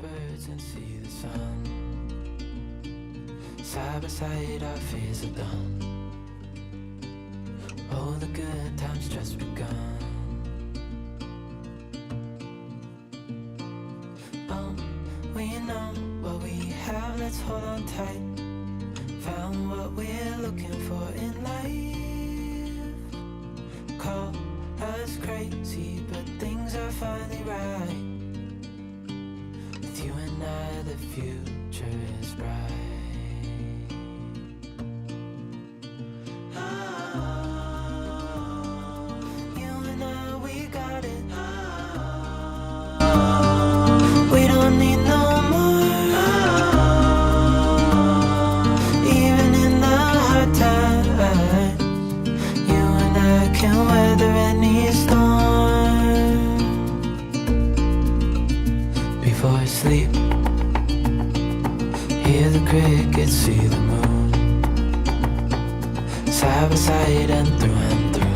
birds and see the sun. Side by side our fears are done. Oh, the good times just begun. Oh, we know what we have, let's hold on tight. Found what we're looking for in life. Call us crazy, but things are finally right. With you and I, the future is bright. We don't need no more. Even in the hard times, you and I can weather any storm. Before I sleep, hear the crickets, see the moon. Side by side and through and through.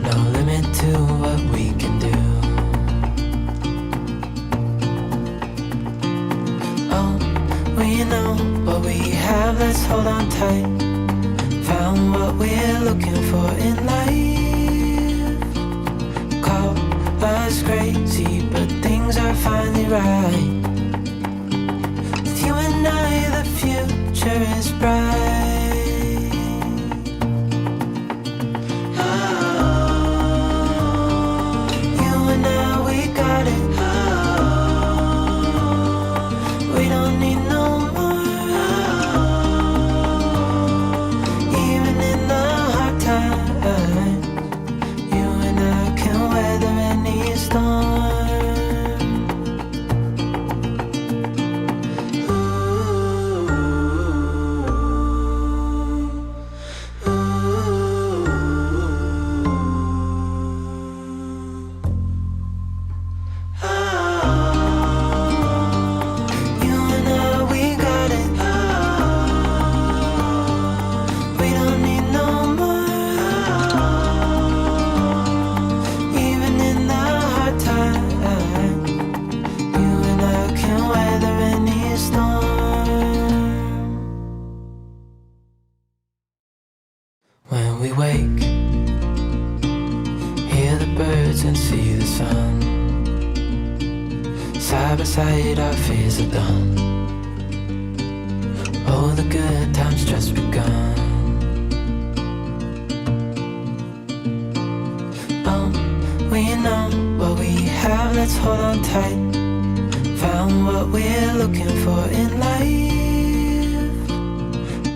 No limit to what we can do. We know what we have, let's hold on tight. Found what we're looking for in life. Call us crazy, but things are finally right. With you and I, the future is bright. You and I, we got it. We don't need no our fears are done. Oh, the good times just begun. Oh, we know what we have, let's hold on tight. Found what we're looking for in life.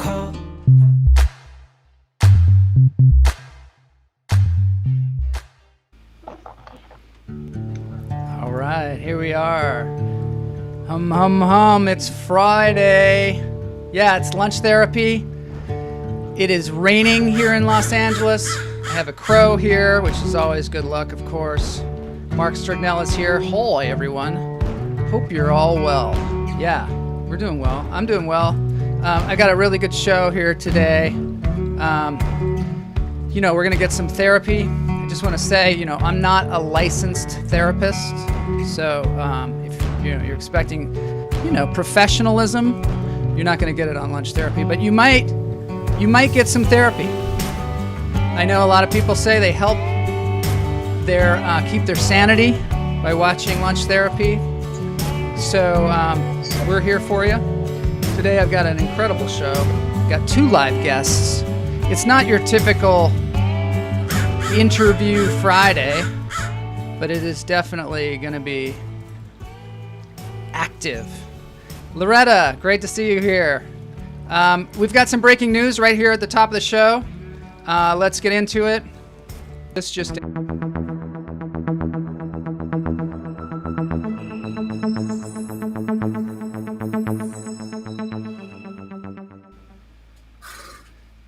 Call. All right, here we are. Hum, hum, hum, it's Friday. Yeah, it's lunch therapy. It is raining here in Los Angeles. I have a crow here, which is always good luck, of course. Mark Strignell is here. Hoy, everyone. Hope you're all well. Yeah, we're doing well. I'm doing well. I got a really good show here today. We're going to get some therapy. I just want to say, I'm not a licensed therapist. So, you're expecting, professionalism, you're not going to get it on lunch therapy, but you might get some therapy. I know a lot of people say they help keep their sanity by watching lunch therapy. So we're here for you. Today I've got an incredible show. Got 2 live guests. It's not your typical interview Friday, but it is definitely going to be active. Loretta, great to see you here. We've got some breaking news right here at the top of the show. Let's get into it. This just...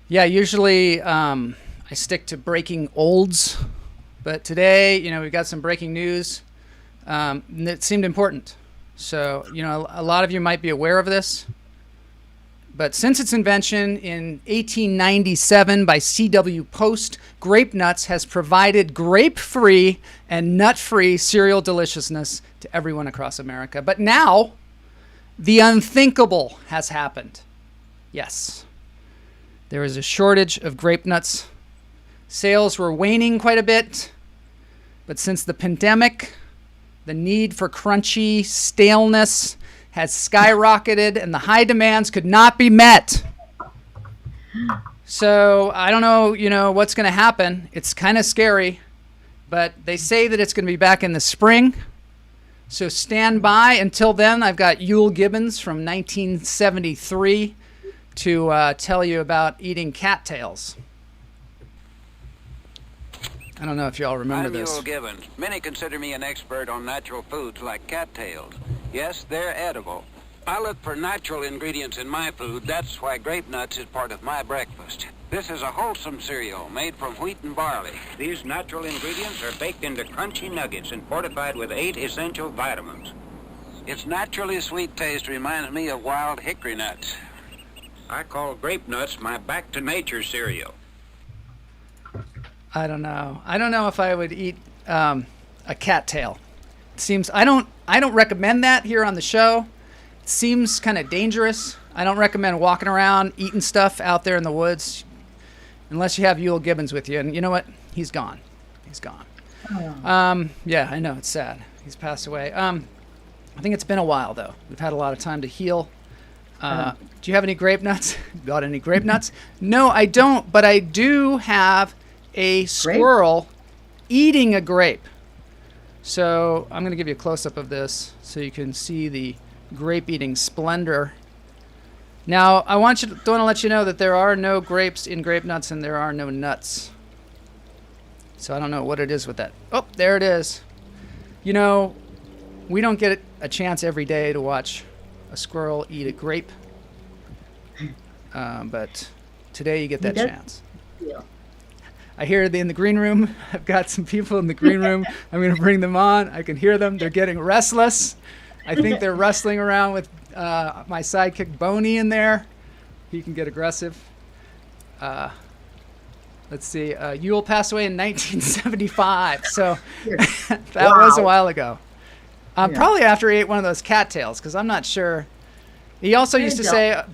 Yeah, usually I stick to breaking olds, but today, we've got some breaking news that seemed important. So, a lot of you might be aware of this. But since its invention in 1897 by C.W. Post, Grape Nuts has provided grape-free and nut-free cereal deliciousness to everyone across America. But now, the unthinkable has happened. Yes, there is a shortage of Grape Nuts. Sales were waning quite a bit, but since the pandemic, the need for crunchy staleness has skyrocketed and the high demands could not be met. So I don't know, what's going to happen. It's kind of scary, but they say that it's going to be back in the spring. So stand by. Until then, I've got Yule Gibbons from 1973 to tell you about eating cattails. I don't know if y'all remember I'm this. Yule Gibbons. Many consider me an expert on natural foods like cattails. Yes, they're edible. I look for natural ingredients in my food. That's why grape nuts is part of my breakfast. This is a wholesome cereal made from wheat and barley. These natural ingredients are baked into crunchy nuggets and fortified with 8 essential vitamins. Its naturally sweet taste reminds me of wild hickory nuts. I call grape nuts my back-to-nature cereal. I don't know. I don't know if I would eat a cattail. It seems I don't recommend that here on the show. It seems kind of dangerous. I don't recommend walking around eating stuff out there in the woods unless you have Yule Gibbons with you. And you know what? He's gone. He's gone. Oh. Yeah, I know. It's sad. He's passed away. I think it's been a while, though. We've had a lot of time to heal. Do you have any grape nuts? Got any grape nuts? No, I don't. But I do have a squirrel eating a grape. So I'm going to give you a close-up of this so you can see the grape-eating splendor. Now, I want to let you know that there are no grapes in grape nuts and there are no nuts. So I don't know what it is with that. Oh, there it is. You know, we don't get a chance every day to watch a squirrel eat a grape. But today you get that chance. Yeah. I hear in the green room. I've got some people in the green room. I'm going to bring them on. I can hear them. They're getting restless. I think they're wrestling around with my sidekick Boney in there. He can get aggressive. Let's see. Yule passed away in 1975. So that was a while ago. Probably after he ate one of those cattails, because I'm not sure. He also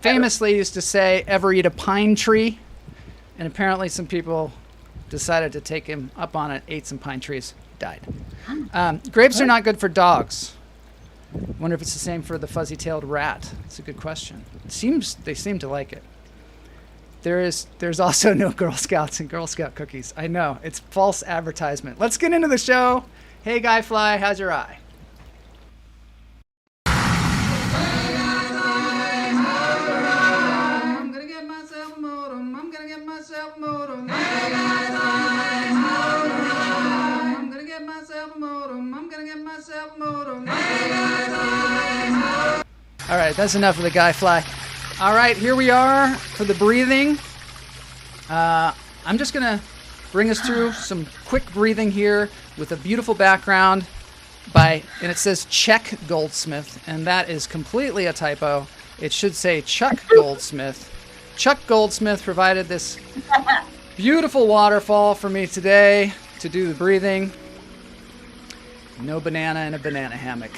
famously used to say, ever eat a pine tree? And apparently some people decided to take him up on it, ate some pine trees, died. Grapes are not good for dogs. Wonder if it's the same for the fuzzy-tailed rat. It's a good question. They seem to like it. There's also no Girl Scouts and Girl Scout cookies. I know, it's false advertisement. Let's get into the show. Hey, Guy Fly, how's your eye? I'm gonna get myself a modem. I'm gonna get myself a modem. I'm gonna get myself a modem. I'm gonna get myself a modem. All right, that's enough of the Guy Fly. All right, here we are for the breathing. I'm just gonna bring us through some quick breathing here with a beautiful background and it says Czech Goldsmith, and that is completely a typo. It should say Chuck Goldsmith. Chuck Goldsmith provided this beautiful waterfall for me today to do the breathing. No banana in a banana hammock.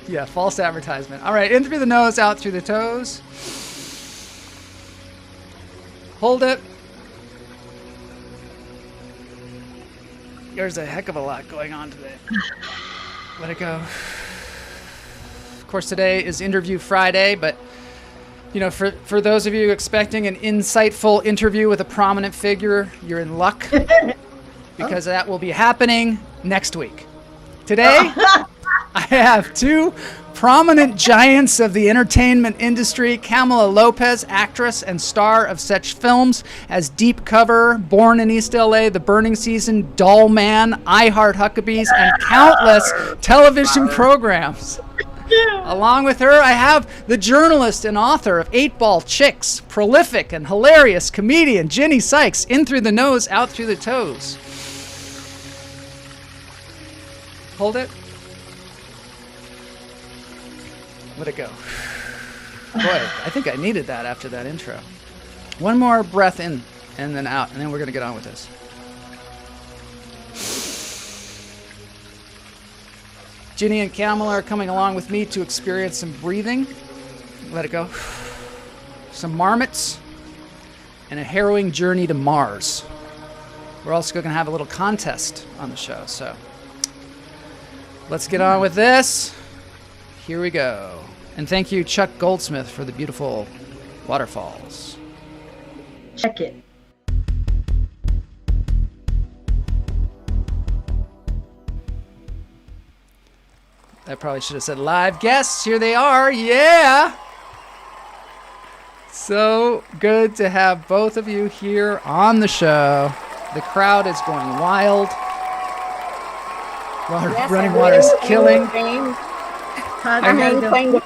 Yeah, false advertisement. All right, in through the nose, out through the toes. Hold it. There's a heck of a lot going on today. Let it go. Of course, today is Interview Friday, but you know, for those of you expecting an insightful interview with a prominent figure, you're in luck because that will be happening next week. Today, I have two prominent giants of the entertainment industry, Kamala Lopez, actress and star of such films as Deep Cover, Born in East LA, The Burning Season, Doll Man, I Heart Huckabees, and countless television programs. Along with her, I have the journalist and author of 8-Ball Chicks, prolific and hilarious comedian Gini Sikes, in through the nose, out through the toes. Hold it. Let it go. Boy, I think I needed that after that intro. One more breath in and then out, and then we're going to get on with this. Gini and Kamala are coming along with me to experience some breathing. Let it go. Some marmots and a harrowing journey to Mars. We're also going to have a little contest on the show, so let's get on with this. Here we go. And thank you, Chuck Goldsmith, for the beautiful waterfalls. Check it. I probably should have said live guests. Here they are. Yeah. So good to have both of you here on the show. The crowd is going wild. Running water is killing. Our main claim to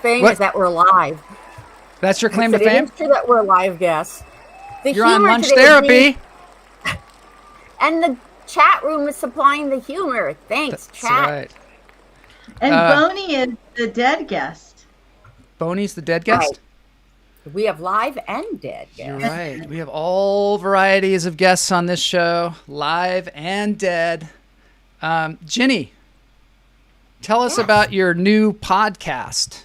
fame is that we're live. That's your claim to fame? It is true that we're live guests. You're on lunch therapy. And the chat room is supplying the humor. Thanks, That's chat. Right. And Boney is the dead guest. Boney's the dead guest? Right. We have live and dead guests. You're right. We have all varieties of guests on this show, live and dead. Gini, tell us about your new podcast.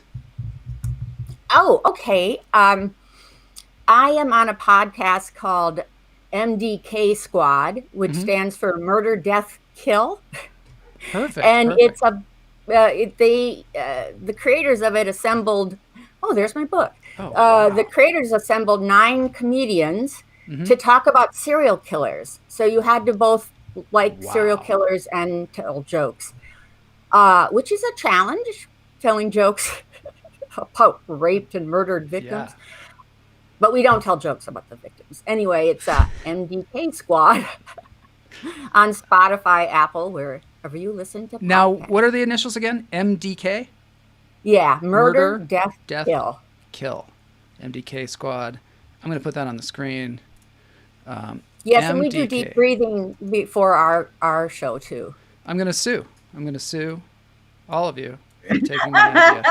Oh, okay. I am on a podcast called MDK Squad, which stands for Murder, Death, Kill. Perfect. And it's the creators of it assembled. Oh, there's my book. Oh, wow. The creators assembled 9 comedians to talk about serial killers. So you had to both like serial killers and tell jokes, which is a challenge, telling jokes about raped and murdered victims. Yeah. But we don't tell jokes about the victims. Anyway, it's MDK Squad on Spotify, Apple, wherever you listen to podcasts. Now, what are the initials again? MDK? Yeah, murder, death, kill. MDK Squad. I'm going to put that on the screen. Yes, MDK. and we do deep breathing before our show, too. I'm going to sue. I'm going to sue all of you for taking my idea.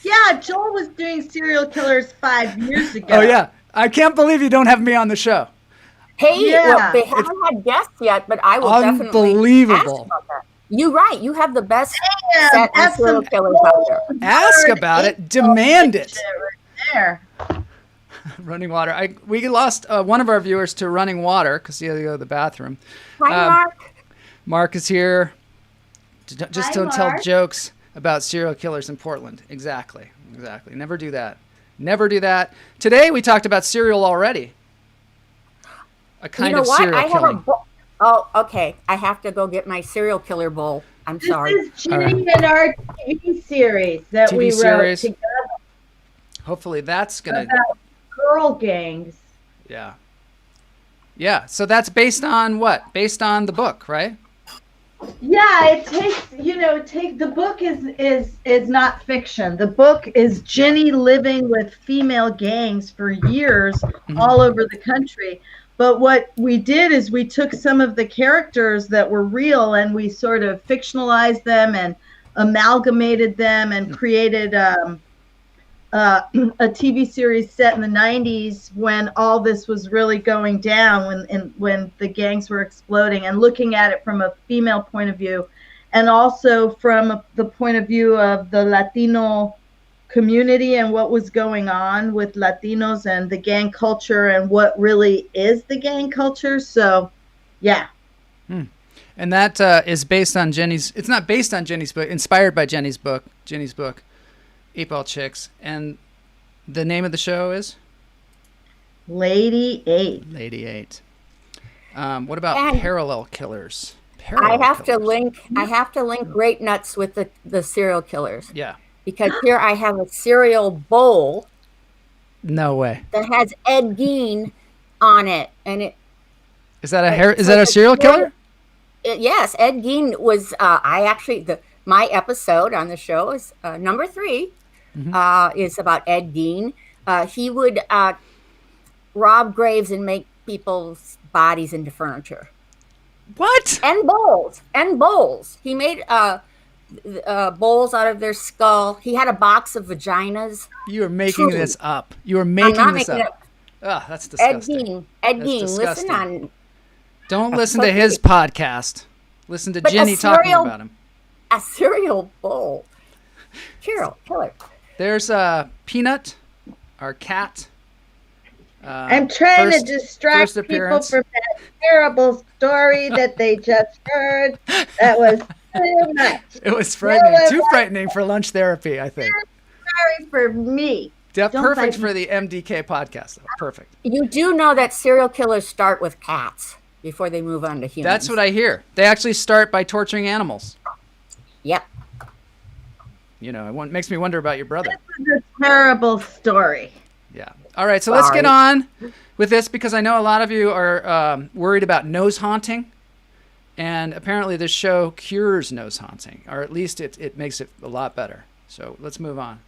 Yeah, Joel was doing serial killers 5 years ago. Oh, yeah. I can't believe you don't have me on the show. Hey, Yeah. well, they haven't had guests yet, but I will definitely Unbelievable. ask about that. You're right. You have the best Damn, set of that's serial some killers out there. Ask about it. Demand it. Right there. Running water. We lost one of our viewers to running water because he had to go to the bathroom. Hi, Mark. Mark is here. Just Hi, don't tell Mark. jokes about serial killers in Portland. Exactly. Never do that. Never do that. Today we talked about cereal already. A kind You know of what? serial I have killing. a bowl. Oh, okay. I have to go get my serial killer bowl. I'm sorry. This is Ginny and our TV series that TV we wrote series. together Hopefully that's gonna. about girl gangs. Yeah. Yeah. So that's based on what? Based on the book, right? Yeah, it takes the book is not fiction. The book is Ginny living with female gangs for years all over the country. But what we did is we took some of the characters that were real and we sort of fictionalized them and amalgamated them and created a TV series set in the 90s when all this was really going down, when the gangs were exploding, and looking at it from a female point of view and also from the point of view of the Latino community and what was going on with Latinos and the gang culture and what really is the gang culture. So, yeah. And that is based on Jenny's. It's not based on Jenny's book. Inspired by Jenny's book. 8 Ball Chicks. And the name of the show is Lady 8. Lady 8. What about And Parallel Killers? I have to link Grape Nuts with the serial killers. Yeah. Because here I have a cereal bowl No way. that has Ed Gein on it, and it. Is that a serial killer? Yes, Ed Gein was. My episode on the show is number 3. Is about Ed Gein. He would rob graves and make people's bodies into furniture. What? And bowls. He made bowls out of their skull. He had a box of vaginas. You are making Truly. this up. You are I'm making not this making up. it. Oh, that's Ed disgusting. Gein, That's listen disgusting. on. Don't listen to his podcast. Listen to But a Gini talking cereal- about him. A cereal bowl. Serial killer. There's Peanut, our cat. I'm trying first- to distract first people appearance. from that terrible story that they just heard. That was too much. It was frightening. No, Too frightening for lunch therapy, I think. Sorry for me. Yeah, Don't perfect bite for the MDK podcast. Though. Perfect. You do know that serial killers start with cats before they move on to humans. That's what I hear. They actually start by torturing animals. Yep. You know, it makes me wonder about your brother. This is a terrible story. Yeah. All right, so let's get Sorry. on with this because I know a lot of you are worried about nose haunting. And apparently this show cures nose haunting, or at least it makes it a lot better. So let's move on.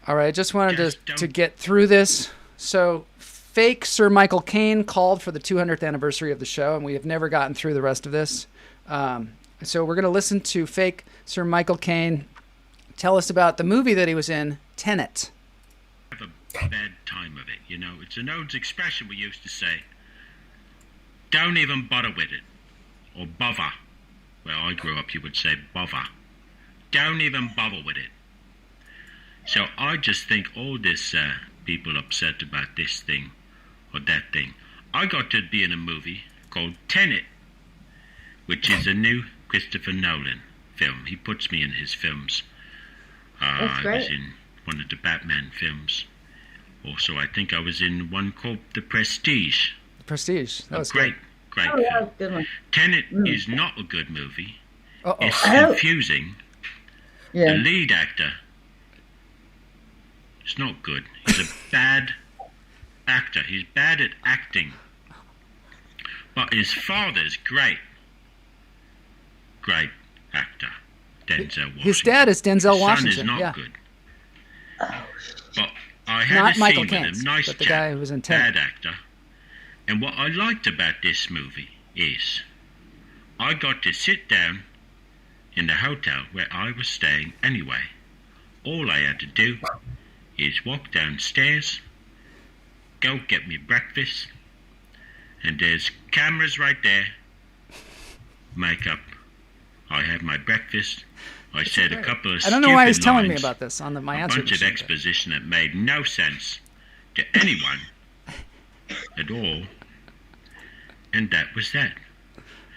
All right, I just wanted to get through this. So fake Sir Michael Caine called for the 200th anniversary of the show, and we have never gotten through the rest of this. So we're going to listen to fake Sir Michael Caine tell us about the movie that he was in, Tenet. Have a bad time of it, you know. It's an old expression we used to say. Don't even bother with it. Or bother. Where I grew up, you would say bother. Don't even bother with it. So I just think all this people upset about this thing or that thing. I got to be in a movie called Tenet, which is a new Christopher Nolan film. He puts me in his films. That's I great. was in one of the Batman films. Also, I think I was in one called The Prestige. Prestige. That was Great Oh, that film. was a good one. Tenet is not a good movie. Uh-oh. It's Oh. confusing. The Yeah. lead actor is not good. He's a bad actor. He's bad at acting. But his father's great. Great actor. Denzel Washington. His dad is Denzel His Washington. son is not Yeah. good. But I had Not a Michael scene with Caine's, him. Nice but the chap, guy who was in Tenet. bad actor. And what I liked about this movie is I got to sit down in the hotel where I was staying anyway. All I had to do is walk downstairs, go get me breakfast, and there's cameras right there. Makeup. I had my breakfast. I said a couple of I don't know why he's stupid telling me lines, about this on my a answer bunch of machine. exposition that made no sense to anyone at all. And that was that.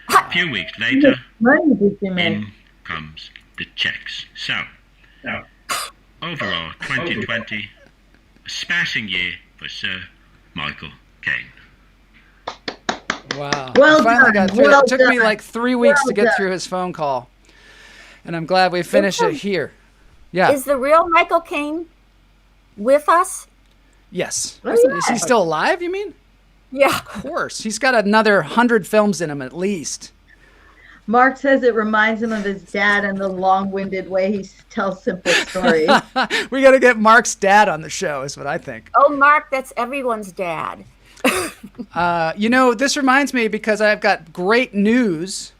A few weeks later, Money did you make? in comes the checks. So, overall, 2020, a smashing year for Sir Michael Caine. Wow. Well I finally done, got through well it. It took me done, like 3 weeks well to get done. through his phone call. And I'm glad we finished it here. Yeah. Is the real Michael Caine with us? Yes. Oh, Is yeah. he still alive, you mean? Yeah. Of course. He's got another 100 films in him at least. Mark says it reminds him of his dad and the long-winded way he tells simple stories. We got to get Mark's dad on the show, is what I think. Oh, Mark, that's everyone's dad. You know, this reminds me because I've got great news.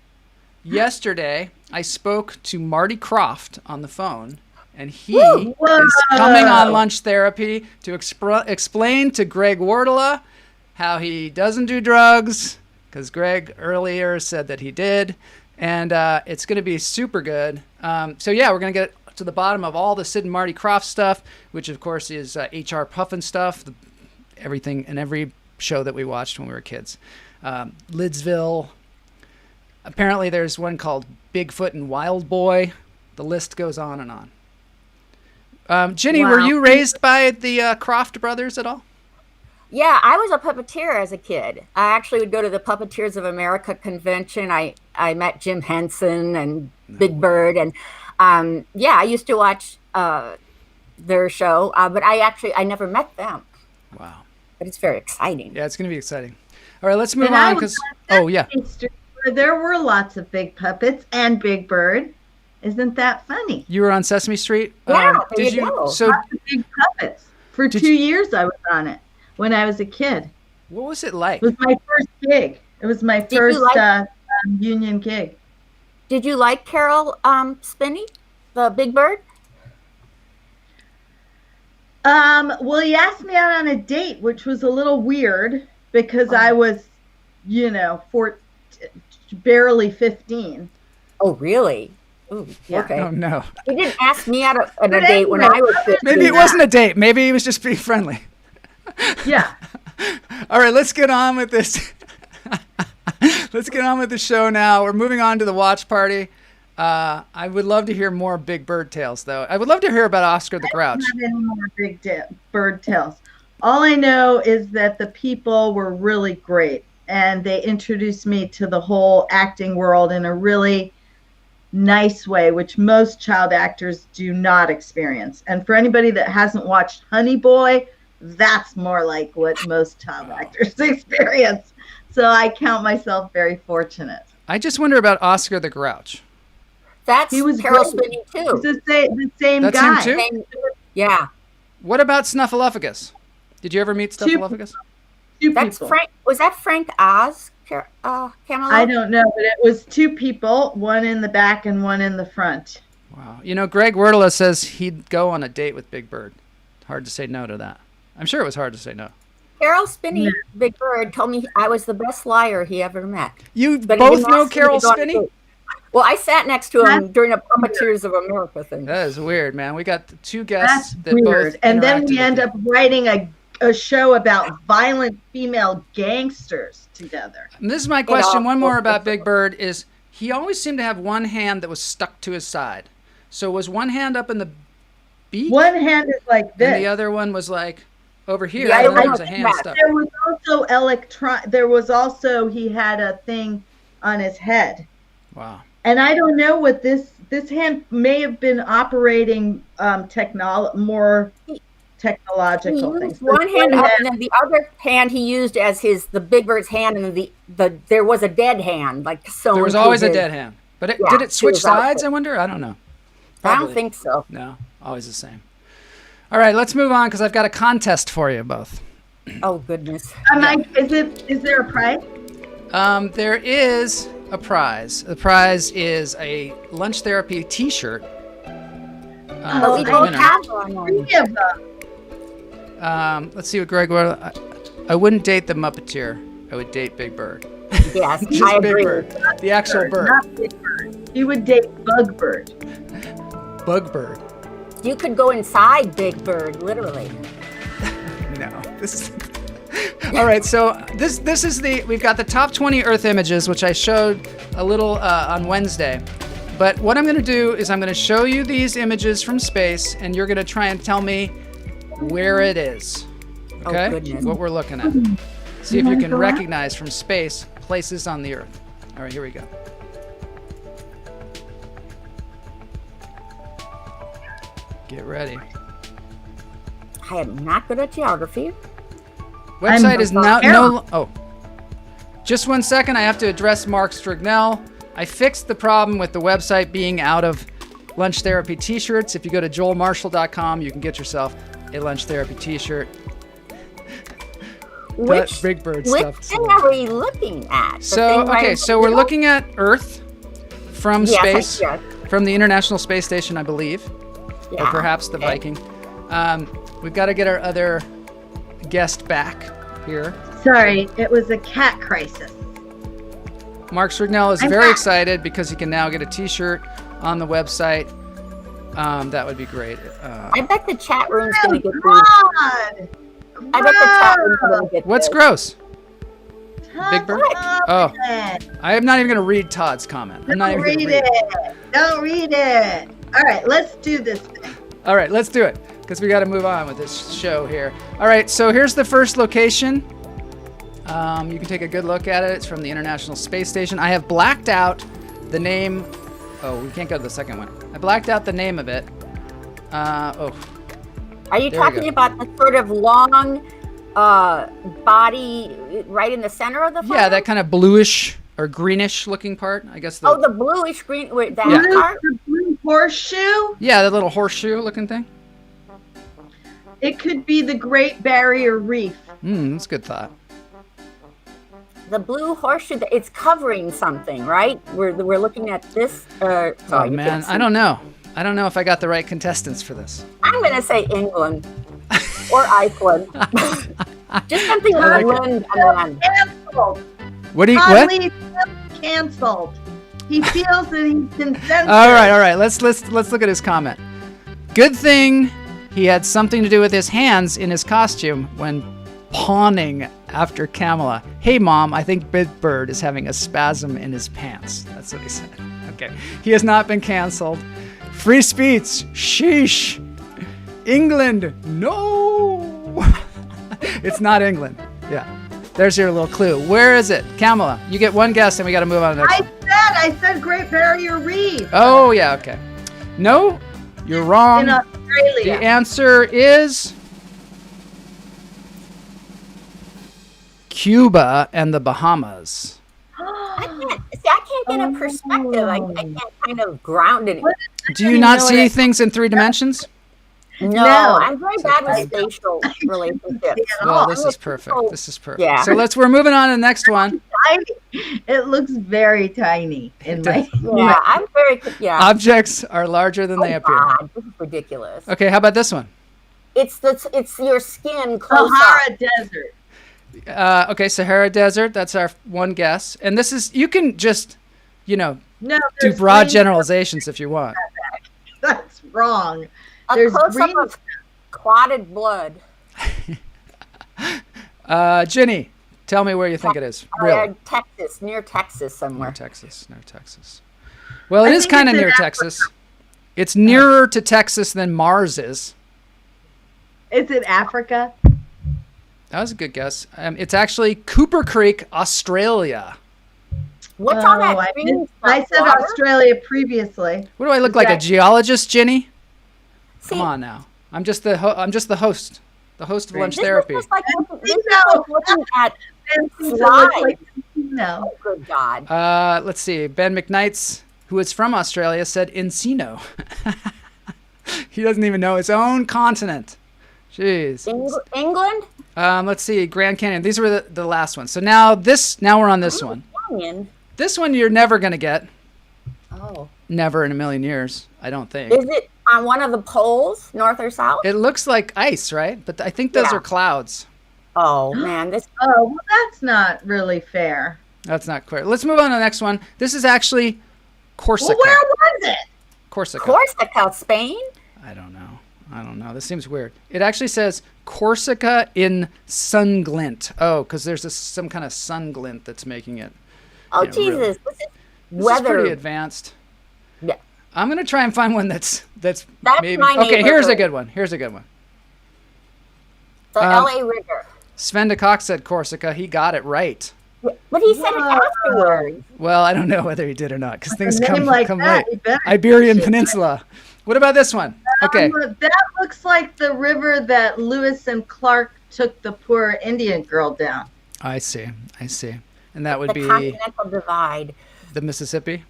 Yesterday, I spoke to Marty Croft on the phone, and he Whoa. is coming on Lunch Therapy to explain to Greg Wardela how he doesn't do drugs, because Greg earlier said that he did, and it's going to be super good. So yeah, we're going to get to the bottom of all the Sid and Marty Croft stuff, which of course is HR Puffin stuff, everything and every show that we watched when we were kids. Lidsville. Apparently there's one called Bigfoot and Wild Boy. The list goes on and on. Ginny, were Wow. you raised by the Croft brothers at all? Yeah, I was a puppeteer as a kid. I actually would go to the Puppeteers of America convention. I met Jim Henson and Big Bird. And yeah, I used to watch their show, but I never met them. Wow. But it's very exciting. Yeah, it's going to be exciting. All right, let's move And I on was because, oh yeah. Where there were lots of big puppets and Big Bird. Isn't that funny? You were on Sesame Street? Yeah, there did you go. So Lots of big puppets. For Did 2 you- years I was on it. when I was a kid. What was it like? It was my first gig. It was my first union gig. Did you like Carol Spinney, the Big Bird? Well, he asked me out on a date, which was a little weird because I was, barely 15. Oh, really? Ooh, Yeah. Okay. Oh no. He didn't ask me out on a date when I was 15. Maybe it wasn't a date. Maybe he was just being friendly. Yeah. All right, let's get on with this. Let's get on with the show now. We're moving on to the watch party. I would love to hear more Big Bird tales, though. I would love to hear about Oscar the Grouch. I don't have any more bird tales. All I know is that the people were really great, and they introduced me to the whole acting world in a really nice way, which most child actors do not experience. And for anybody that hasn't watched Honey Boy, that's more like what most child actors experience. So I count myself very fortunate. I just wonder about Oscar the Grouch. He was Carol great. Spinney too. He's the same That's guy. him too? Yeah. What about Snuffleupagus? Did you ever meet Snuffleupagus? That's people. Frank. Was that Frank Oz? Kamala? I don't know, but it was two people, one in the back and one in the front. Wow. Greg Werdala says he'd go on a date with Big Bird. Hard to say no to that. I'm sure it was hard to say no. Carol Spinney, Big Bird, told me I was the best liar he ever met. You But he both didn't know ask me Carol to go on a Spinney? date. Well, I sat next to him during a Puppeteers of America thing. That is weird, man. We got the two guests That's that weird. both And then interacted we with end you. up writing a show about violent female gangsters together. And this is my question. One more about Big Bird is he always seemed to have one hand that was stuck to his side. So was one hand up in the beak? One hand is like this. And the other one was like over here. Yeah, and there I was a know hand that. stuck. There was also he had a thing on his head. Wow. And I don't know what this hand may have been operating more technological He things. used one hand up, and then the other hand he used as the Big Bird's hand, and there was a dead hand, like sewn. There was to always a his- dead hand. But Yeah, did it switch was out sides, there. I wonder? I don't know. I don't Probably. think so. No, always the same. All right, let's move on because I've got a contest for you both. Oh goodness. Is there a prize? There is a prize. The prize is a lunch therapy T-shirt. But we for the don't winner. have one. Three of them. Let's see what Greg. I wouldn't date the Muppeteer. I would date Big Bird. Yes, Just I Big agree. Bird, the actual bird. Not Big Bird. He would date Bug Bird. Bug Bird. You could go inside Big Bird, literally. No. All right, so this is we've got the top 20 Earth images, which I showed a little on Wednesday. But what I'm going to do is I'm going to show you these images from space, and you're going to try and tell me where it is. Okay? goodness. What we're looking at. See if you can recognize from space places on the Earth. All right, here we go. Get ready. I am not good at geography. Website is now terrible. oh. Just 1 second, I have to address Mark Strignell. I fixed the problem with the website being out of lunch therapy t-shirts. If you go to joelmarshall.com, you can get yourself a lunch therapy t-shirt. Which Big Bird which stuff. thing are we looking at? The So, thing right okay, in so the we're middle? looking at Earth from Yes, space, yes. from the International Space Station, I believe, or Yeah. perhaps the Okay. Viking. We've got to get our other guest back here. Sorry, it was a cat crisis. Mark Strignell is I'm very back. excited because he can now get a t-shirt on the website. That would be great. I bet the chat room's Oh, going to get these. God! I bet the chat room's going to get What's this. gross? Todd Big Bird? Thompson. Oh. I am not even going to read Todd's comment. I'm not Don't even going read to read it. it. Don't read it. All right, let's do this thing. All right, let's do it because we got to move on with this show here. All right, so here's the first location. You can take a good look at it. It's from the International Space Station. I have blacked out the name. Oh, we can't go to the second one. I blacked out the name of it. Are you There we talking go. about the sort of long body right in the center of the photo? Yeah, that kind of bluish or greenish looking part. I guess. Oh, the bluish green. Wait, that Yeah. part? The blue horseshoe? Yeah, that little horseshoe looking thing. It could be the Great Barrier Reef. That's a good thought. The blue horseshoe, it's covering something, right? We're looking at this. Sorry, Oh man, I don't know. I don't know if I got the right contestants for this. I'm going to say England or Iceland. Just something like England. Canceled. What do you? Todd What? Lee canceled. He feels that he's been censored. All right. Let's look at his comment. Good thing he had something to do with his hands in his costume when pawning after Kamala. Hey, Mom, I think Big Bird is having a spasm in his pants. That's what he said. Okay. He has not been canceled. Free speech. Sheesh. England. No. It's not England. Yeah. There's your little clue. Where is it? Kamala, you get one guess and we got to move on to the next one. I said Great Barrier Reef. Oh, yeah. Okay. No, you're wrong. In Australia. The answer is Cuba and the Bahamas. I can't get a perspective. I can't kind of ground it. Do you not see things in 3 dimensions? No, I'm very bad with spatial relationships. Well, this is perfect. This is perfect. Yeah. So we're moving on to the next one. It looks very tiny in my. Yeah, I'm very. Yeah. Objects are larger than they appear. God, this is ridiculous. Okay, how about this one? It's your skin close Sahara up. Desert. Okay, Sahara Desert. That's our one guess. And this is, you can just, No, do there's broad green- generalizations if you want. That's wrong. A There's close up green- of clotted blood. Gini, tell me where you think it is. Really? Texas, near Texas somewhere. Near Texas. Well, it is think kind of it's in near Africa. Texas. It's nearer to Texas than Mars is. Is it Africa? That was a good guess. It's actually Cooper Creek, Australia. What's all that I green I stuff, said water? Australia previously. What do I look like, a Exactly. geologist, Ginny? See, Come on now. I'm just the host. The host of Lunch This Therapy. is just like looking at Looks slides. like no. Oh, good God. Let's see. Ben McKnight's, who is from Australia, said Encino. He doesn't even know his own continent. Jeez. England? Let's see. Grand Canyon. These were the last ones. So now we're on this one. Canyon. This one you're never going to get. Oh. Never in a million years, I don't think. Is it on one of the poles, north or south? It looks like ice, right? But I think those Yeah. are clouds. Oh, man. This Oh, well, that's not really fair. That's not clear. Let's move on to the next one. This is actually Corsica. Well, where was it? Corsica. Corsica, Spain? I don't know. This seems weird. It actually says Corsica in sun glint. Oh, because there's some kind of sun glint that's making it. Oh, Yeah, really. Jesus. This is This is weather. pretty advanced. Yeah. I'm gonna try and find one that's That's maybe. my Okay, here's a neighborhood. good one. The LA River. Sven de Kock said Corsica. He got it right. But he said it Whoa. afterwards. Well, I don't know whether he did or not because things A name come like come that, late. you better Iberian catch it. Peninsula. What about this one? Okay. That looks like the river that Lewis and Clark took the poor Indian girl down. I see. And that would The be Continental Divide. the Mississippi.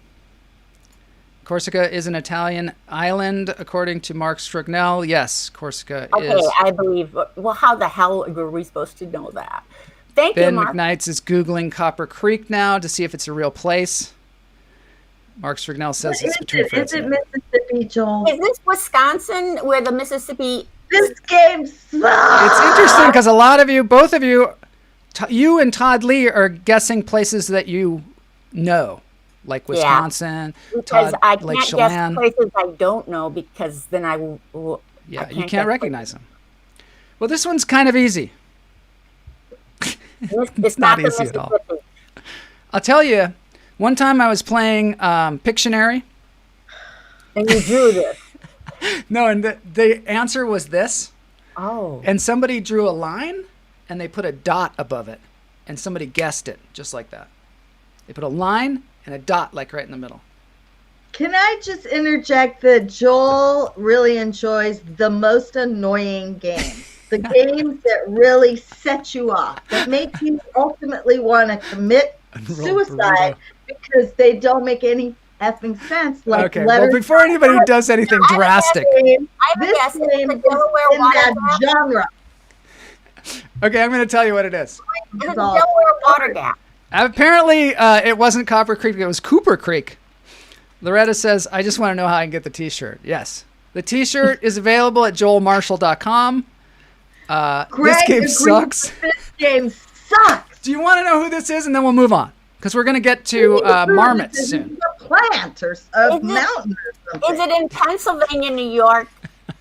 Corsica is an Italian island, according to Mark Strugnell. Yes, Corsica Okay, is. I believe. Well, how the hell were we supposed to know that? Thank you, Ben Mark. McKnights is Googling Copper Creek now to see if it's a real place. Mark Strugnell says it's between Is France it and Mississippi, Joel? Is this Wisconsin where the Mississippi? This game sucks. It's interesting because a lot of you, both of you, you and Todd Lee are guessing places that you know, like Wisconsin, Because Todd, I Lake can't Chelan. guess places I don't know because then I will. Yeah, I you guess can't recognize them. Well, this one's kind of easy. It's not not the easy at all. Mississippi. I'll tell you, one time I was playing Pictionary. And you drew this. No, and the answer was this. Oh. And somebody drew a line, and they put a dot above it. And somebody guessed it, just like that. They put a line and a dot, like right in the middle. Can I just interject that Joel really enjoys the most annoying games? The games that really set you off, that make you ultimately want to commit roll suicide burrito. because they don't make any effing sense. Like Okay. Well, before anybody does anything drastic. I have a This guess. Is it name the is Delaware in that water gap? genre. Okay, I'm going to tell you what it is. Is it the It's all- Delaware water gap? Apparently, it wasn't Copper Creek. It was Cooper Creek. Loretta says, I just want to know how I can get the T-shirt. Yes. The T-shirt is available at joelmarshall.com. This game agrees sucks. with This game sucks. Do you want to know who this is? And then we'll move on. Because we're going to get to Marmots This soon. is a plant or a Is it- mountain or something. Is it in Pennsylvania, New York?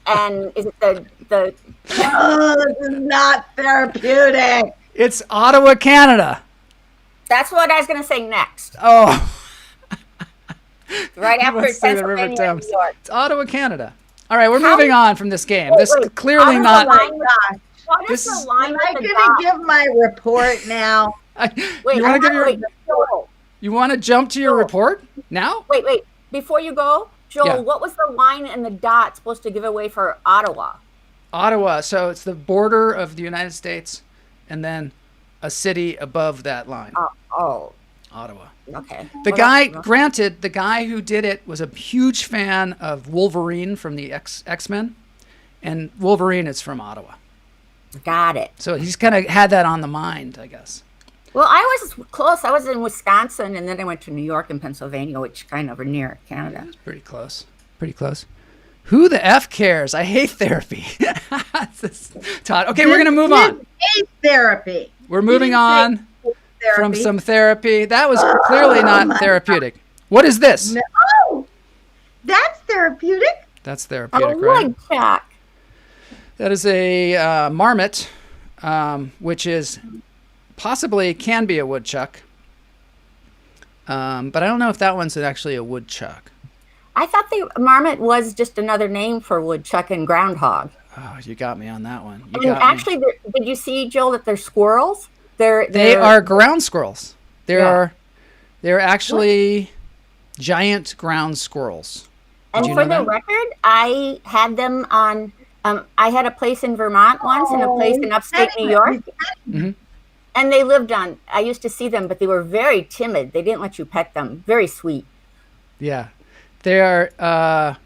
And is it the Oh, this is not therapeutic. It's Ottawa, Canada. That's what I was going to say next. Oh. Right after Let's say the River Pennsylvania, Thames. New York. It's Ottawa, Canada. All right, we're How- moving on from this game. Wait, This wait. clearly How not. does Oh my gosh. What This is is- the line Am I with the going dot? to give my report now? Wait, you want to give your? wait, Joel, You want to jump to your report now? wait. Before you go, Joel, Yeah. what was the line and the dot supposed to give away for Ottawa? Ottawa. So it's the border of the United States, and then a city above that line. Oh, Ottawa. okay. The Well, guy, that's- granted, the guy who did it was a huge fan of Wolverine from the X-Men, and Wolverine is from Ottawa. Got it. So he's kind of had that on the mind, I guess. Well, I was close. I was in Wisconsin, and then I went to New York and Pennsylvania, which kind of are near Canada. Pretty close. Pretty close. Who the F cares? I hate therapy. Todd. Okay, we're going to move on. Hate therapy. We're moving on from Therapy. some therapy. That was clearly not therapeutic. What is this? No. Oh, that's therapeutic. That's Oh, therapeutic, right? wood chuck. That is a marmot, which is possibly can be a woodchuck. But I don't know if that one's actually a woodchuck. I thought the marmot was just another name for woodchuck and groundhog. Oh, you got me on that one. You And got me. actually, did you see, Joel, that they're squirrels? They are ground squirrels. Yeah. They're actually giant ground squirrels. Did And you for know the that? record, I had them on. I had a place in Vermont once and a place in upstate New York, Mhm. and they lived on. I used to see them, but they were very timid. They didn't let you pet them. Very sweet. Yeah. They are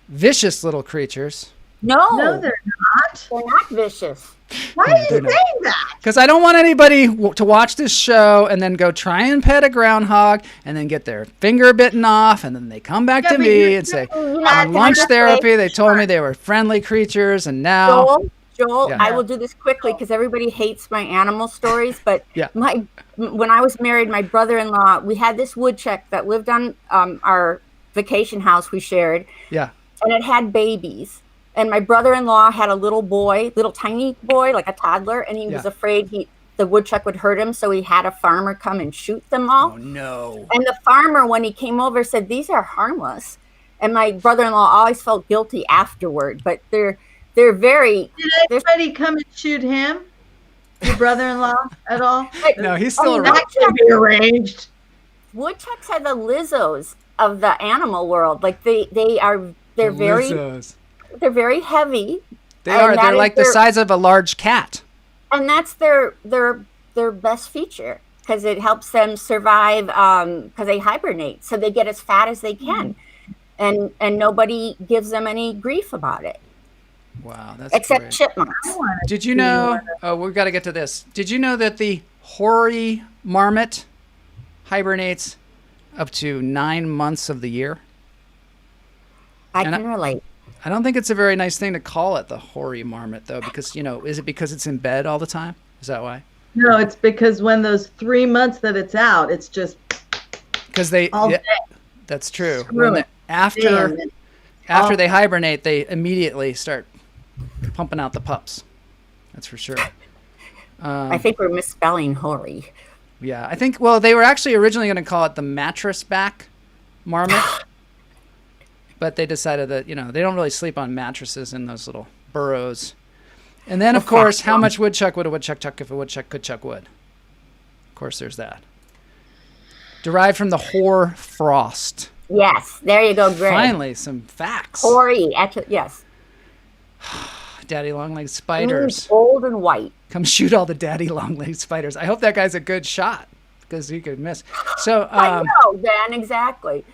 vicious little creatures. No, No, they're not. they're not vicious. Why are you They're not. saying that? Because I don't want anybody to watch this show and then go try and pet a groundhog and then get their finger bitten off and then they come back Yeah, to but me you're and say, saying- on Can I lunch just therapy, say- they told me they were friendly creatures and now... Joel, Yeah. I will do this quickly because everybody hates my animal stories. But Yeah. when I was married, my brother-in-law, we had this woodchuck that lived on our vacation house we shared, Yeah. and it had babies. And my brother-in-law had a little boy, little tiny boy, like a toddler, and he was Yeah. afraid the woodchuck would hurt him, so he had a farmer come and shoot them all. Oh, no. And the farmer, when he came over, said, "These are harmless." And my brother-in-law always felt guilty afterward, but they're very. Did anybody come and shoot him? Your brother-in-law at all? No, he's still Oh, around. That can be arranged. Woodchucks are the Lizzos of the animal world. Like they're very Lizzos. they're very heavy, They and are. that They're is like the their- size of a large cat. and that's their best feature because it helps them survive because they hibernate, so they get as fat as they can, and nobody gives them any grief about it Wow, that's except great. chipmunks. Did you know? Oh, we've got to get to this. Did you know that the hoary marmot hibernates up to 9 months of the year? I And can relate. I don't think it's a very nice thing to call it the hoary marmot, though, because, is it because it's in bed all the time? Is that why? No, it's because when those 3 months that it's out, it's just Because they, all yeah, day. that's true. Screw When it. after Damn it. after Oh. they hibernate, they immediately start pumping out the pups. That's for sure. I think we're misspelling hoary. Yeah, I think, well, they were actually originally going to call it the mattress back marmot. But they decided that, they don't really sleep on mattresses in those little burrows. And then, of course, how much woodchuck would a woodchuck chuck if a woodchuck could chuck wood? Of course, there's that. Derived from the hoar frost. Yes, there you go, Greg. Finally, some facts. Hoary, actually, yes. Daddy long-legged spiders. Old and white. Come shoot all the daddy long-legged spiders. I hope that guy's a good shot because he could miss. So, I know, Dan, exactly.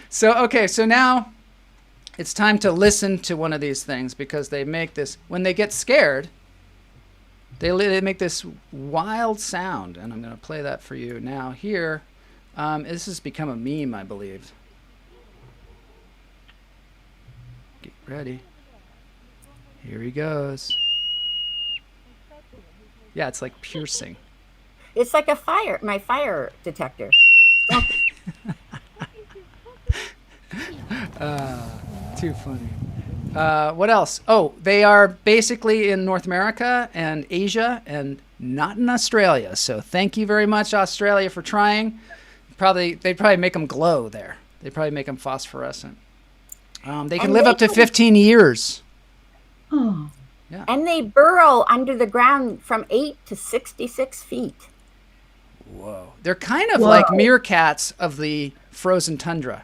So now it's time to listen to one of these things, because they make this, when they get scared, they make this wild sound, and I'm going to play that for you now here. This has become a meme, I believe. Get ready. Here he goes. Yeah, it's like piercing. It's like my fire detector. Too funny. What else? Oh, they are basically in North America and Asia and not in Australia. So thank you very much, Australia, for trying. They'd probably make them glow there. They'd probably make them phosphorescent. They can live up to 15 years. Oh. Yeah. And they burrow under the ground from 8 to 66 feet. Whoa. They're kind of like meerkats of the frozen tundra.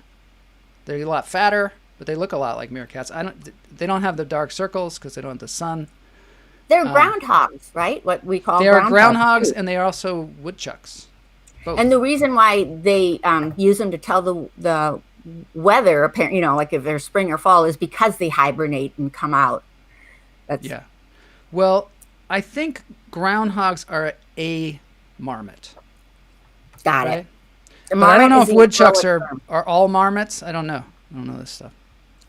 They're a lot fatter, but they look a lot like meerkats. They don't have the dark circles because they don't have the sun. They're groundhogs, right? What we call They are groundhogs, groundhogs, and they are also woodchucks. Both. And the reason why they use them to tell the weather, apparently, like if there's spring or fall, is because they hibernate and come out. Yeah. Well, I think groundhogs are a marmot. Got right? it. But I don't know if woodchucks are all marmots. I don't know this stuff.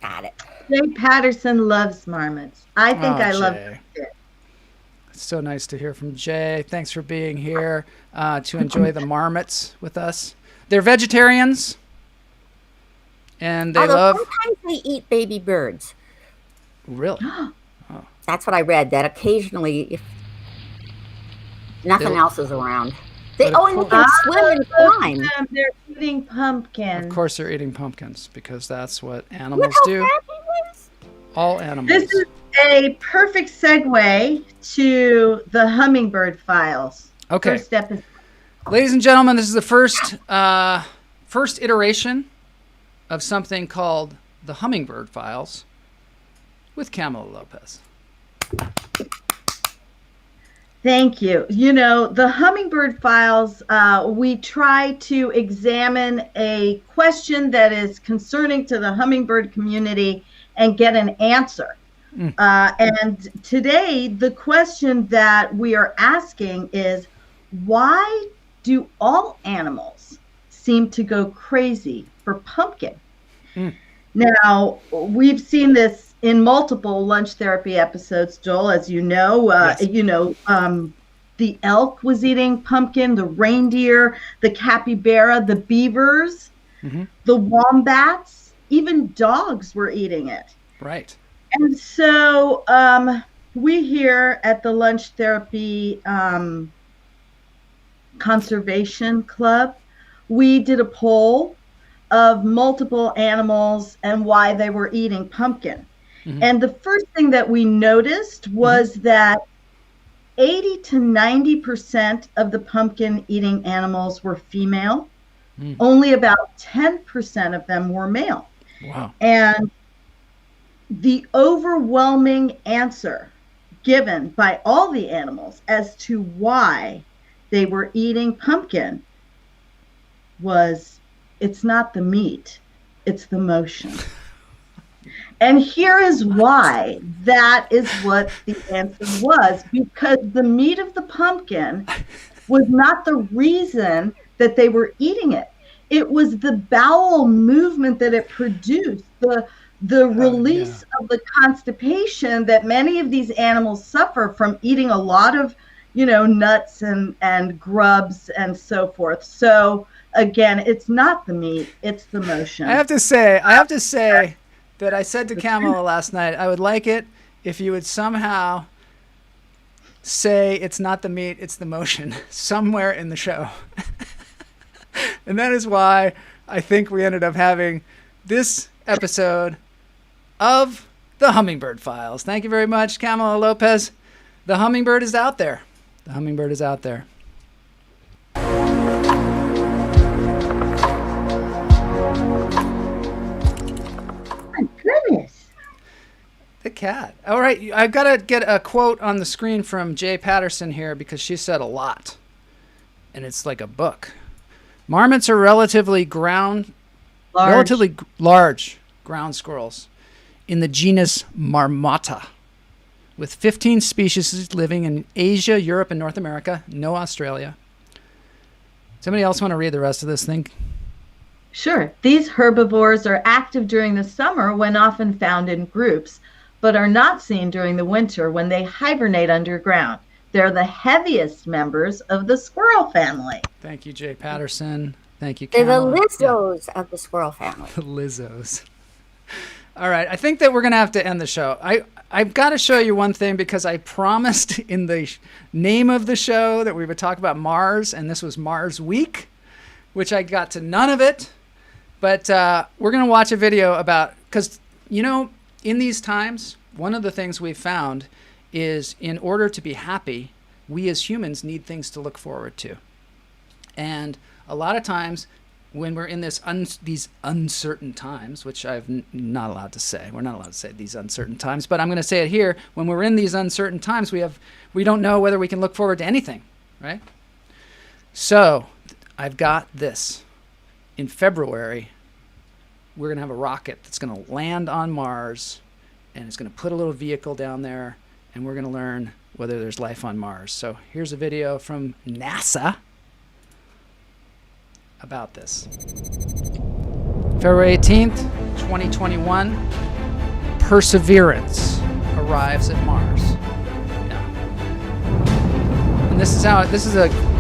Got it. Jay Patterson loves marmots. I think I love them too. It's so nice to hear from Jay. Thanks for being here to enjoy the marmots with us. They're vegetarians, and they love. Sometimes they eat baby birds. Really? That's what I read. That occasionally, if nothing else is around, and you can swim and climb. They're eating pumpkins. Of course, they're eating pumpkins because that's what animals do. All animals. This is a perfect segue to the Hummingbird Files. Okay. First episode. Ladies and gentlemen, this is the first iteration of something called the Hummingbird Files with Kamala Lopez. Thank you. The Hummingbird Files, we try to examine a question that is concerning to the hummingbird community and get an answer. And today, the question that we are asking is, why do all animals seem to go crazy for pumpkin? Now, we've seen this in multiple lunch therapy episodes, Joel, as you know. Yes. The elk was eating pumpkin, the reindeer, the capybara, the beavers, the wombats, even dogs were eating it. Right. And so we here at the Lunch Therapy Conservation Club, we did a poll of multiple animals and why they were eating pumpkin. And the first thing that we noticed was that 80 to 90% of the pumpkin eating animals were female. Only about 10% of them were male. Wow. And the overwhelming answer given by all the animals as to why they were eating pumpkin was, it's not the meat, it's the motion. And here is why that is what the answer was, because the meat of the pumpkin was not the reason that they were eating it. It was the bowel movement that it produced, the release of the constipation that many of these animals suffer from eating a lot of, nuts and grubs and so forth. So again, it's not the meat, it's the motion. I have to say that I said to Kamala last night, I would like it if you would somehow say it's not the meat, it's the motion somewhere in the show. And that is why I think we ended up having this episode of the Hummingbird Files. Thank you very much, Kamala Lopez. The hummingbird is out there. The hummingbird is out there. Goodness. The cat. All right, I've got to get a quote on the screen from Jay Patterson here because she said a lot, and it's like a book. Marmots are relatively ground relatively large ground squirrels in the genus Marmotta, with 15 species living in Asia, Europe, and North America. No Australia. Somebody else want to read the rest of this thing? Sure. These herbivores are active during the summer when often found in groups, but are not seen during the winter when they hibernate underground. They're the heaviest members of the squirrel family. Thank you, Jay Patterson. Thank you, They're the Kamala. Lizzos of the squirrel family. The Lizzos. All right, I think that we're going to have to end the show. I've got to show you one thing because I promised in the name of the show that we would talk about Mars, and this was Mars Week, which I got to none of it. But we're going to watch a video about, because, you know, in these times, one of the things we've found is in order to be happy, we as humans need things to look forward to. And a lot of times when we're in these uncertain times, which I'm not allowed to say, we're not allowed to say these uncertain times, but I'm going to say it here. When we're in these uncertain times, we don't know whether we can look forward to anything, right? So I've got this. In February, we're going to have a rocket that's going to land on Mars, and it's going to put a little vehicle down there, and we're going to learn whether there's life on Mars. So here's a video from NASA about this. February 18th, 2021, Perseverance arrives at Mars. Yeah. And this is a,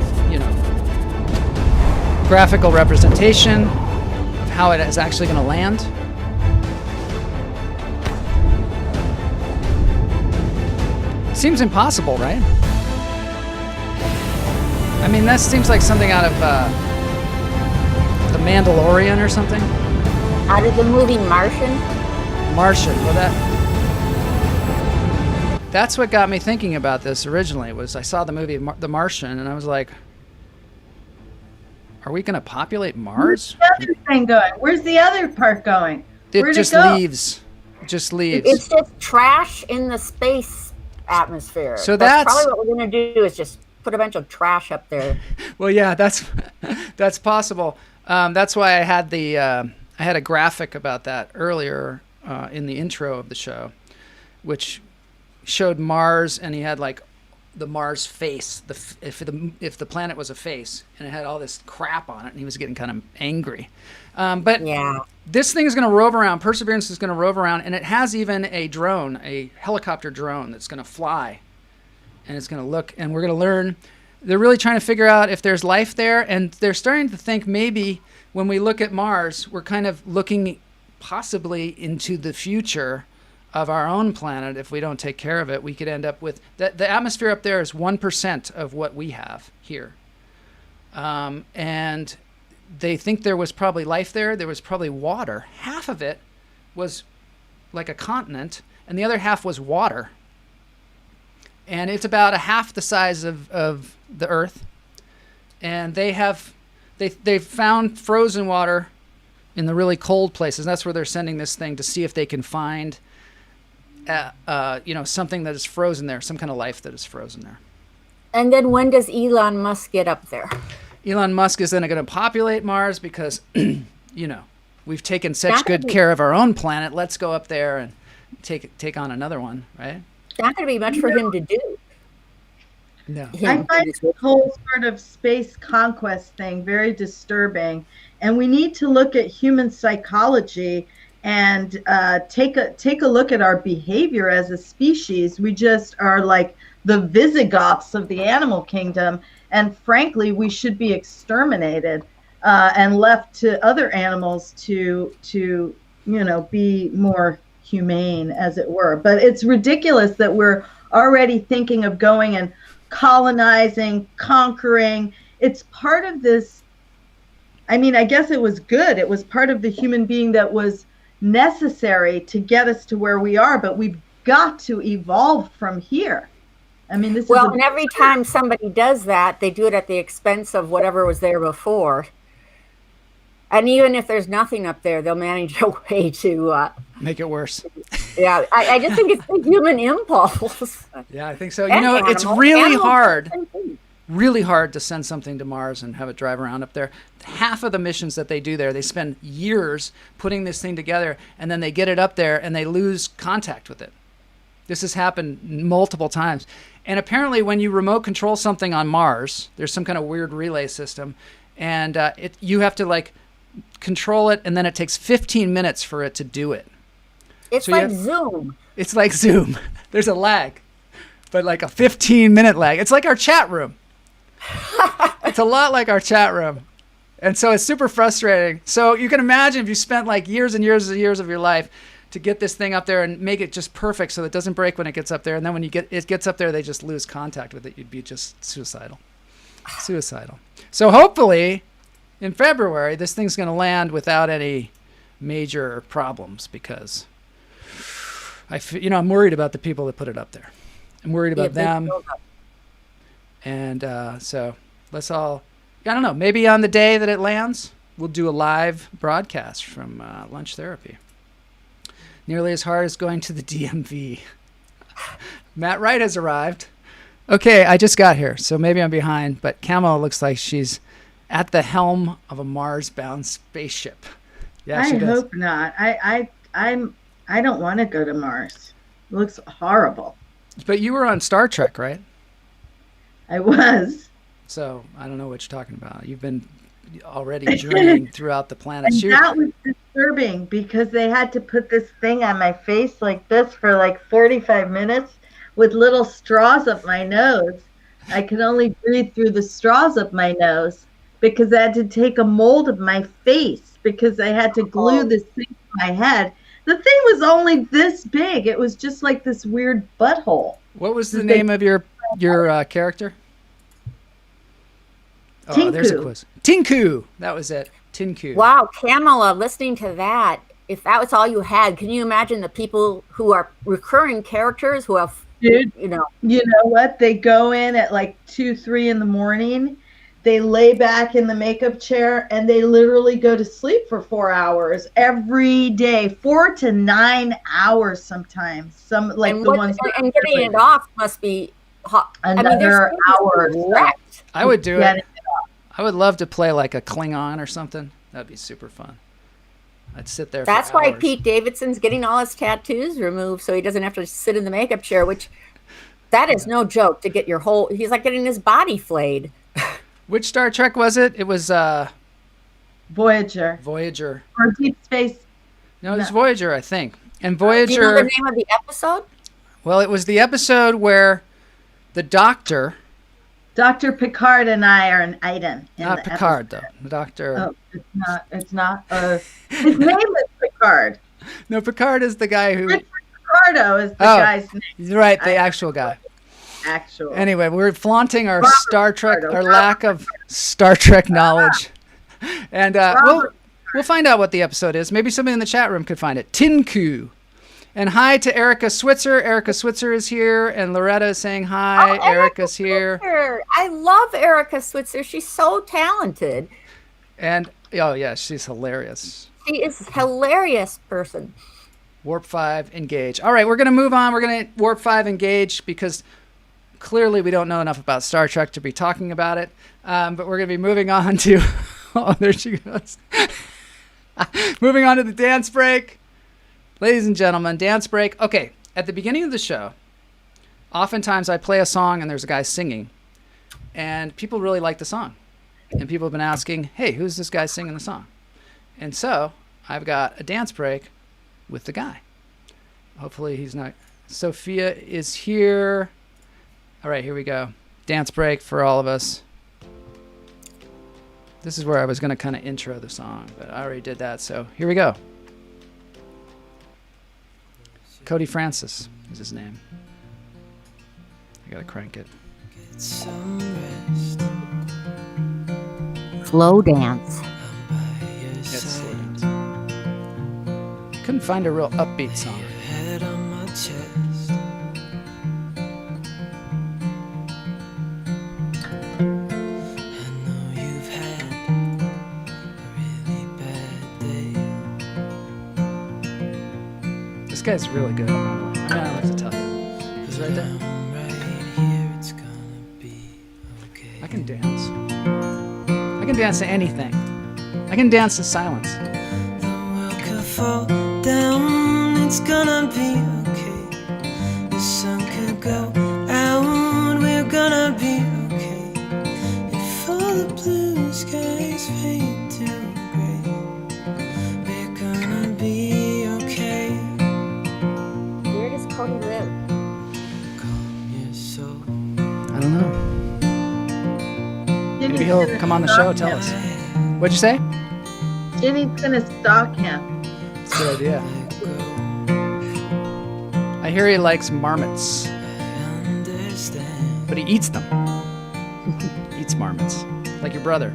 graphical representation of how it is actually going to land. Seems impossible, right? I mean, that seems like something out of The Mandalorian or something. Out of the movie Martian? Martian. Well, that's what got me thinking about this originally, was I saw the movie The Martian, and I was like, are we going to populate Mars? Where's the other thing going? Where's the other part going? It just leaves. It just leaves. It's just trash in the space atmosphere. So that's probably what we're going to do, is just put a bunch of trash up there. Well, yeah, that's possible. That's why I had a graphic about that earlier in the intro of the show, which showed Mars, and he had like the Mars face, if the planet was a face, and it had all this crap on it, and he was getting kind of angry. But yeah, this thing is going to rove around. Perseverance is going to rove around, and it has even a helicopter drone that's going to fly, and it's going to look, and we're going to learn. They're really trying to figure out if there's life there, and they're starting to think maybe when we look at Mars, we're kind of looking possibly into the future of our own planet. If we don't take care of it, we could end up with the atmosphere up there is 1% of what we have here. And they think there was probably life there. There was probably water. Half of it was like a continent, and the other half was water. And it's about a half the size of the Earth. And they've found frozen water in the really cold places. And that's where they're sending this thing to see if they can find something that is frozen there, some kind of life that is frozen there. And then when does Elon Musk get up there? Elon Musk is then going to populate Mars because, we've taken such good care of our own planet. Let's go up there and take on another one, right? Not going to be much for him to do. No. I find this whole sort of space conquest thing very disturbing, and we need to look at human psychology and take a look at our behavior as a species. We just are like the Visigoths of the animal kingdom, and frankly, we should be exterminated and left to other animals to be more humane, as it were. But it's ridiculous that we're already thinking of going and colonizing, conquering. It's part of this. I mean, I guess it was good. It was part of the human being that was necessary to get us to where we are, but we've got to evolve from here. I mean, and every time somebody does that, they do it at the expense of whatever was there before. And even if there's nothing up there, they'll manage a way to make it worse. Yeah, I just think it's the human impulse. Yeah, I think so. It's really hard. really hard to send something to Mars and have it drive around up there. Half of the missions that they do there, they spend years putting this thing together, and then they get it up there and they lose contact with it. This has happened multiple times. And apparently when you remote control something on Mars, there's some kind of weird relay system, and you have to like control it, and then it takes 15 minutes for it to do it. It's So like Zoom. It's like Zoom. There's a lag, but like a 15-minute lag. It's like our chat room. It's a lot like our chat room. And so it's super frustrating. So you can imagine if you spent like years and years and years of your life to get this thing up there and make it just perfect so that it doesn't break when it gets up there. And then when it gets up there, they just lose contact with it. You'd be just suicidal. Suicidal. So hopefully in February, this thing's going to land without any major problems, because I'm worried about the people that put it up there. I'm worried about them. And so let's all, I don't know, maybe on the day that it lands, we'll do a live broadcast from Lunch Therapy. Nearly as hard as going to the DMV. Matt Wright has arrived. Okay, I just got here, so maybe I'm behind, but Kamala looks like she's at the helm of a Mars-bound spaceship. Yeah, she does. I hope not. I don't want to go to Mars. It looks horrible. But you were on Star Trek, right? I was. So I don't know what you're talking about. You've been already journeying throughout the planet. And that was disturbing because they had to put this thing on my face like this for like 45 minutes with little straws up my nose. I could only breathe through the straws up my nose because I had to take a mold of my face because I had to glue this thing to my head. The thing was only this big. It was just like this weird butthole. What was the name of your character? Tinku. Oh, there's a quiz. Tinku. That was it. Tinku. Wow, Kamala, listening to that, if that was all you had, can you imagine the people who are recurring characters who have, Dude, you know what? They go in at like 2, 3 in the morning. They lay back in the makeup chair and they literally go to sleep for 4 hours every day, 4 to 9 hours sometimes. Some like and the ones and getting it off must be hot. Another hour. I would do it. I would love to play like a Klingon or something. That'd be super fun. I'd sit there. That's for why hours. Pete Davidson's getting all his tattoos removed so he doesn't have to sit in the makeup chair, which that is no joke to get your whole, he's like getting his body flayed. Which Star Trek was it? It was Voyager. Voyager. Or Deep Space. No, it was Voyager, I think. And Voyager. Do you know the name of the episode? Well, it was the episode where the Doctor. Dr. Picard and I are an item. Not Picard, though. The Doctor. Oh, it's not. His name is Picard. No, Picard is the guy who. Richard Picardo is the guy's name. Right, the actual guy. Actual. Anyway, we're flaunting our Robert Star Trek, Picardo. our lack of Star Trek knowledge. And we'll find out what the episode is. Maybe somebody in the chat room could find it. Tinku. And hi to Erica Switzer. Erica Switzer is here, and Loretta is saying hi. Erica's here. I love Erica Switzer. She's so talented. And, oh, yeah, she's hilarious. She is a hilarious person. Warp 5, engage. All right, we're going to move on. We're going to Warp 5, engage, because clearly we don't know enough about Star Trek to be talking about it. But we're going to be moving on to... Oh, there she goes. Moving on to the dance break. Ladies and gentlemen, dance break. Okay, at the beginning of the show, oftentimes I play a song and there's a guy singing. And people really like the song. And people have been asking, hey, who's this guy singing the song? And so I've got a dance break with the guy. Hopefully he's not... Sophia is here. All right, here we go. Dance break for all of us. This is where I was going to kind of intro the song, but I already did that, so here we go. Cody Francis is his name. I gotta crank it. Get some rest. Slow dance. Yes, slow dance. Couldn't find a real upbeat song. Head on my chest. I know you've had a really bad day. This guy's really good. I mean, I like to tell you. He's right there. I'm right here, it's gonna be okay. I dance. I can dance to anything. I can dance to silence. The world could fall down, it's gonna be okay. The sun could go out, we're gonna be okay. If all the blue skies fade to gray, we're gonna be okay. Where does Cody live? Calm your soul. I don't know. Maybe he'll come on the show, tell us. What'd you say? Ginny's gonna stalk him. That's a good idea. I hear he likes marmots, but he eats them. Eats marmots, like your brother.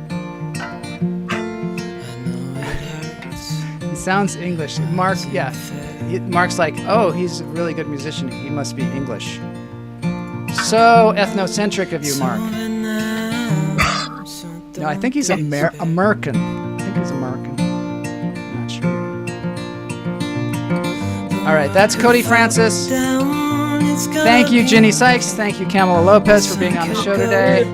He sounds English. Mark, yeah. Mark's like, oh, he's a really good musician. He must be English. So ethnocentric of you, Mark. No, I think he's American. I think he's American. Not sure. All right, that's Cody Francis. Thank you, Gini Sikes. Thank you, Kamala Lopez, for being on the show today.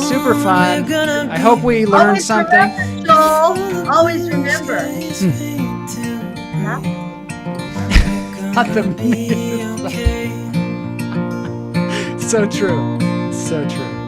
Super fun. I hope we learned Always something. Remember, Joel. Always remember. Not the So true. So true.